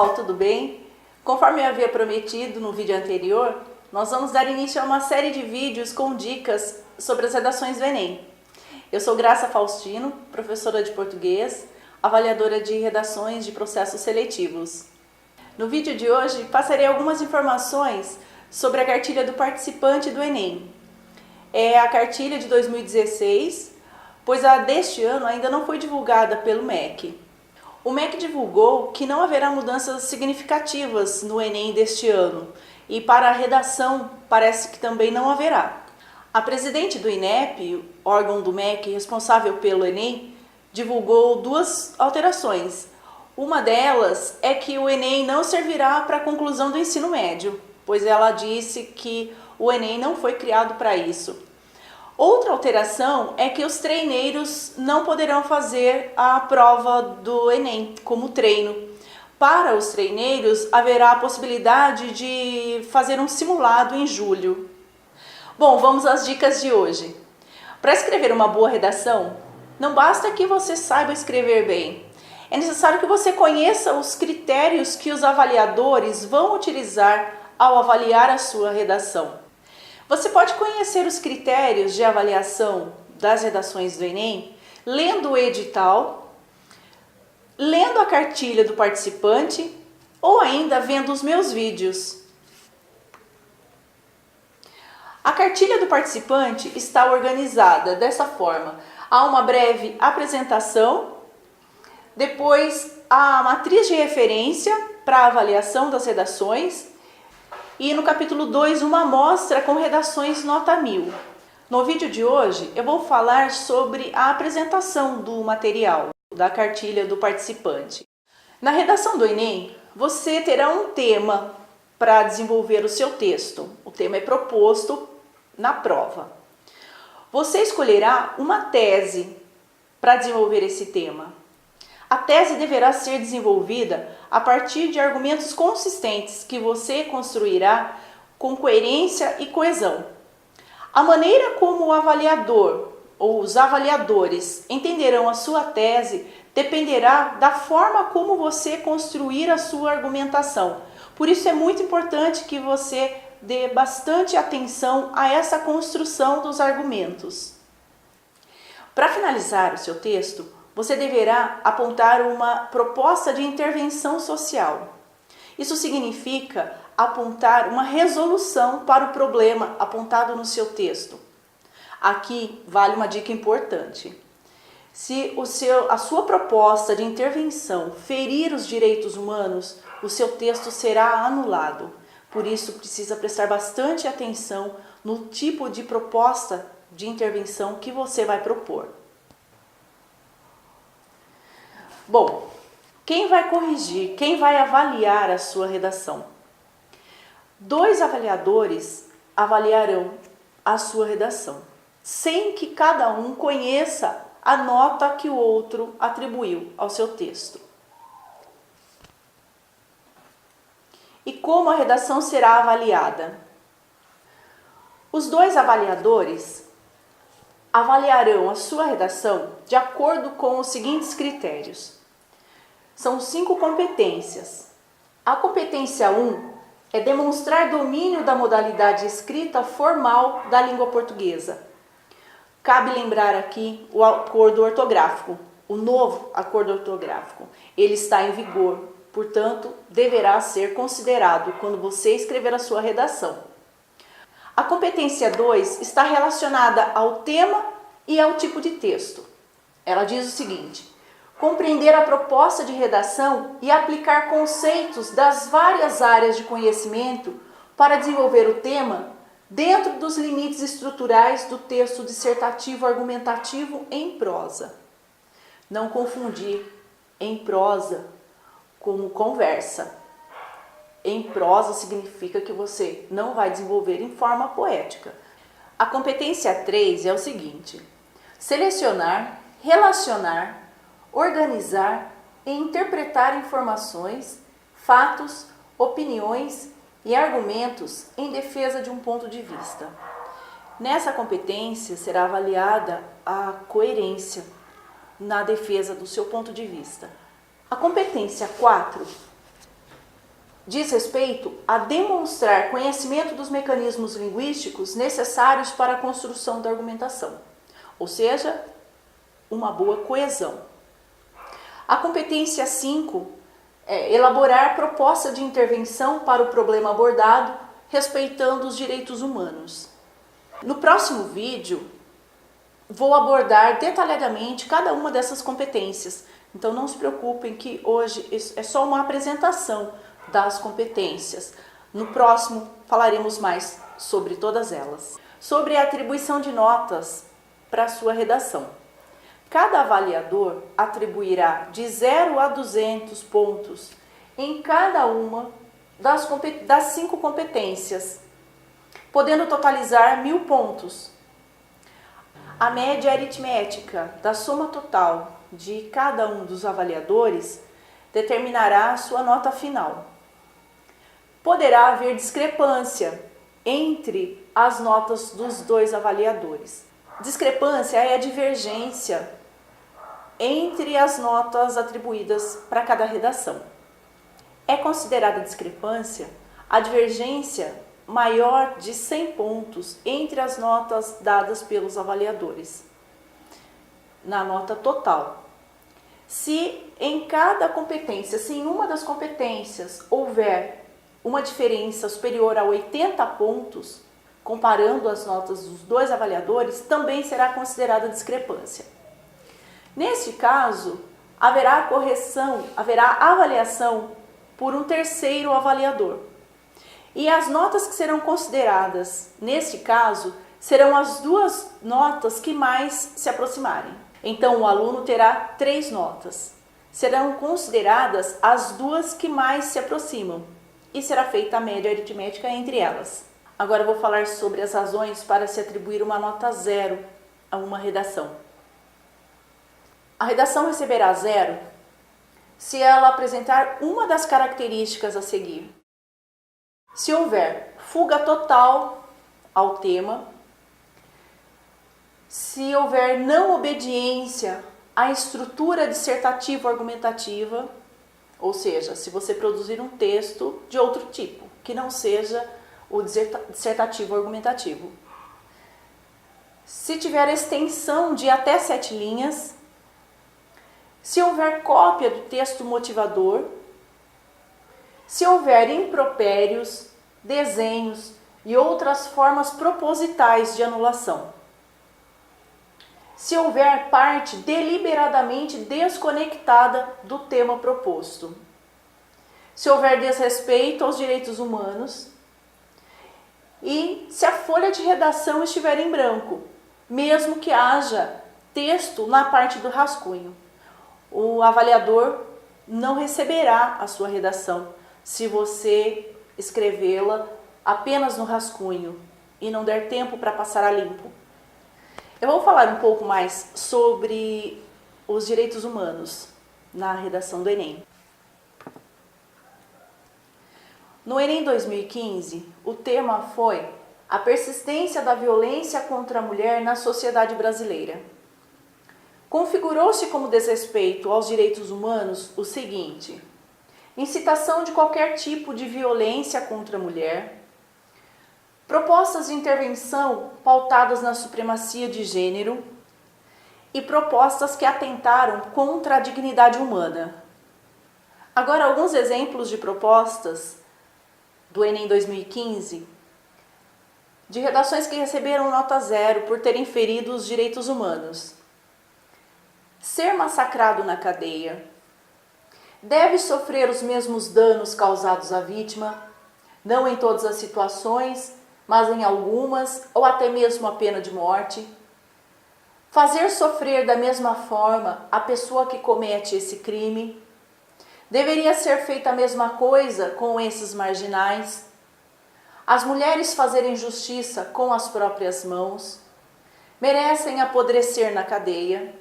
pessoal, tudo bem? Conforme eu havia prometido no vídeo anterior, nós vamos dar início a uma série de vídeos com dicas sobre as redações do Enem. Eu sou Graça Faustino, professora de português, avaliadora de redações de processos seletivos. No vídeo de hoje, passarei algumas informações sobre a cartilha do participante do Enem. É a cartilha de 2016, pois a deste ano ainda não foi divulgada pelo MEC. O MEC divulgou que não haverá mudanças significativas no Enem deste ano e para a redação parece que também não haverá. A presidente do INEP, órgão do MEC responsável pelo Enem, divulgou duas alterações. Uma delas é que o Enem não servirá para a conclusão do ensino médio, pois ela disse que o Enem não foi criado para isso. Outra alteração é que os treineiros não poderão fazer a prova do Enem como treino. Para os treineiros, haverá a possibilidade de fazer um simulado em julho. Bom, vamos às dicas de hoje. Para escrever uma boa redação, não basta que você saiba escrever bem. É necessário que você conheça os critérios que os avaliadores vão utilizar ao avaliar a sua redação. Você pode conhecer os critérios de avaliação das redações do Enem lendo o edital, lendo a cartilha do participante ou ainda vendo os meus vídeos. A cartilha do participante está organizada dessa forma. Há uma breve apresentação, depois a matriz de referência para a avaliação das redações e no capítulo 2 uma amostra com redações nota 1000. No vídeo de hoje eu vou falar sobre a apresentação do material da cartilha do participante. Na redação do Enem, você terá um tema para desenvolver o seu texto. O tema é proposto na prova. Você escolherá uma tese para desenvolver esse tema. A tese deverá ser desenvolvida a partir de argumentos consistentes que você construirá com coerência e coesão. A maneira como o avaliador ou os avaliadores entenderão a sua tese dependerá da forma como você construir a sua argumentação. Por isso é muito importante que você dê bastante atenção a essa construção dos argumentos. Para finalizar o seu texto, você deverá apontar uma proposta de intervenção social. Isso significa apontar uma resolução para o problema apontado no seu texto. Aqui vale uma dica importante. Se a sua proposta de intervenção ferir os direitos humanos, o seu texto será anulado. Por isso, precisa prestar bastante atenção no tipo de proposta de intervenção que você vai propor. Bom, quem vai corrigir, quem vai avaliar a sua redação? 2 avaliadores avaliarão a sua redação, sem que cada um conheça a nota que o outro atribuiu ao seu texto. E como a redação será avaliada? Os 2 avaliadores avaliarão a sua redação de acordo com os seguintes critérios. São 5 competências. A competência 1 é demonstrar domínio da modalidade escrita formal da língua portuguesa. Cabe lembrar aqui o acordo ortográfico, o novo acordo ortográfico. Ele está em vigor, portanto, deverá ser considerado quando você escrever a sua redação. A competência 2 está relacionada ao tema e ao tipo de texto. Ela diz o seguinte: compreender a proposta de redação e aplicar conceitos das várias áreas de conhecimento para desenvolver o tema dentro dos limites estruturais do texto dissertativo argumentativo em prosa. Não confundir em prosa como conversa. Em prosa significa que você não vai desenvolver em forma poética. A competência 3 é o seguinte: selecionar, relacionar, organizar e interpretar informações, fatos, opiniões e argumentos em defesa de um ponto de vista. Nessa competência será avaliada a coerência na defesa do seu ponto de vista. A competência 4 diz respeito a demonstrar conhecimento dos mecanismos linguísticos necessários para a construção da argumentação, ou seja, uma boa coesão. A competência 5 é elaborar proposta de intervenção para o problema abordado, respeitando os direitos humanos. No próximo vídeo, vou abordar detalhadamente cada uma dessas competências. Então não se preocupem que hoje é só uma apresentação das competências. No próximo falaremos mais sobre todas elas. Sobre a atribuição de notas para a sua redação. Cada avaliador atribuirá de 0 a 200 pontos em cada uma das 5 competências, podendo totalizar 1000 pontos. A média aritmética da soma total de cada um dos avaliadores determinará a sua nota final. Poderá haver discrepância entre as notas dos 2 avaliadores. Discrepância é a divergência entre as notas atribuídas para cada redação. É considerada discrepância a divergência maior de 100 pontos entre as notas dadas pelos avaliadores, na nota total. Se em cada competência, se em uma das competências houver uma diferença superior a 80 pontos, comparando as notas dos 2 avaliadores, também será considerada discrepância. Neste caso, haverá avaliação por um terceiro avaliador. E as notas que serão consideradas, neste caso, serão as 2 notas que mais se aproximarem. Então, o aluno terá 3 notas. Serão consideradas as 2 que mais se aproximam e será feita a média aritmética entre elas. Agora eu vou falar sobre as razões para se atribuir uma nota 0 a uma redação. A redação receberá 0 se ela apresentar uma das características a seguir. Se houver fuga total ao tema, se houver não obediência à estrutura dissertativo-argumentativa, ou seja, se você produzir um texto de outro tipo, que não seja o dissertativo-argumentativo. Se tiver extensão de até 7 linhas, se houver cópia do texto motivador, se houver impropérios, desenhos e outras formas propositais de anulação. Se houver parte deliberadamente desconectada do tema proposto. Se houver desrespeito aos direitos humanos. E se a folha de redação estiver em branco, mesmo que haja texto na parte do rascunho. O avaliador não receberá a sua redação se você escrevê-la apenas no rascunho e não der tempo para passar a limpo. Eu vou falar um pouco mais sobre os direitos humanos na redação do Enem. No Enem 2015, o tema foi a persistência da violência contra a mulher na sociedade brasileira. Configurou-se como desrespeito aos direitos humanos o seguinte: incitação de qualquer tipo de violência contra a mulher, propostas de intervenção pautadas na supremacia de gênero e propostas que atentaram contra a dignidade humana. Agora, alguns exemplos de propostas do Enem 2015, de redações que receberam nota 0 por terem ferido os direitos humanos. Ser massacrado na cadeia. Deve sofrer os mesmos danos causados à vítima, não em todas as situações, mas em algumas, ou até mesmo a pena de morte. Fazer sofrer da mesma forma a pessoa que comete esse crime. Deveria ser feita a mesma coisa com esses marginais. As mulheres fazerem justiça com as próprias mãos. Merecem apodrecer na cadeia.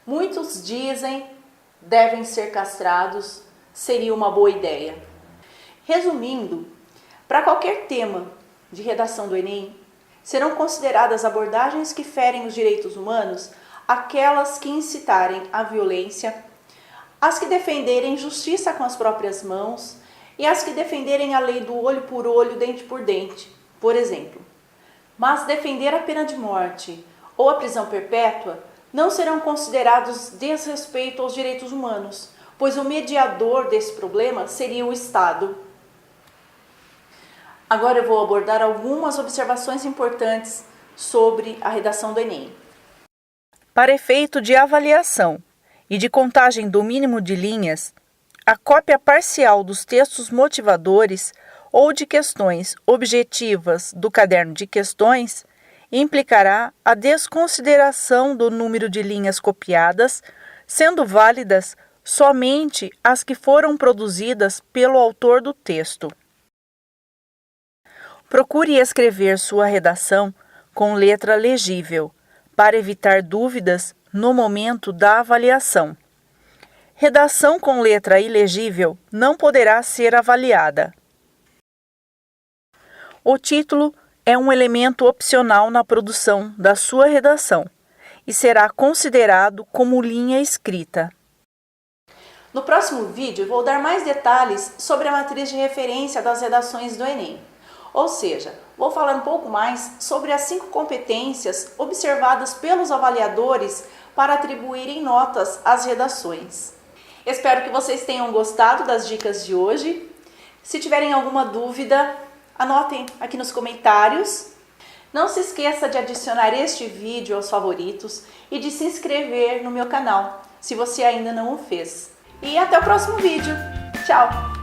Muitos dizem devem ser castrados, seria uma boa ideia. Resumindo, para qualquer tema de redação do Enem, serão consideradas abordagens que ferem os direitos humanos aquelas que incitarem à violência, as que defenderem justiça com as próprias mãos e as que defenderem a lei do olho por olho, dente por dente, por exemplo. Mas defender a pena de morte ou a prisão perpétua não serão considerados desrespeito aos direitos humanos, pois o mediador desse problema seria o Estado. Agora eu vou abordar algumas observações importantes sobre a redação do Enem. Para efeito de avaliação e de contagem do mínimo de linhas, a cópia parcial dos textos motivadores ou de questões objetivas do caderno de questões implicará a desconsideração do número de linhas copiadas, sendo válidas somente as que foram produzidas pelo autor do texto. Procure escrever sua redação com letra legível, para evitar dúvidas no momento da avaliação. Redação com letra ilegível não poderá ser avaliada. O título é um elemento opcional na produção da sua redação e será considerado como linha escrita. No próximo vídeo, vou dar mais detalhes sobre a matriz de referência das redações do Enem. Ou seja, vou falar um pouco mais sobre as 5 competências observadas pelos avaliadores para atribuírem notas às redações. Espero que vocês tenham gostado das dicas de hoje. Se tiverem alguma dúvida, anotem aqui nos comentários. Não se esqueça de adicionar este vídeo aos favoritos e de se inscrever no meu canal, se você ainda não o fez. E até o próximo vídeo. Tchau!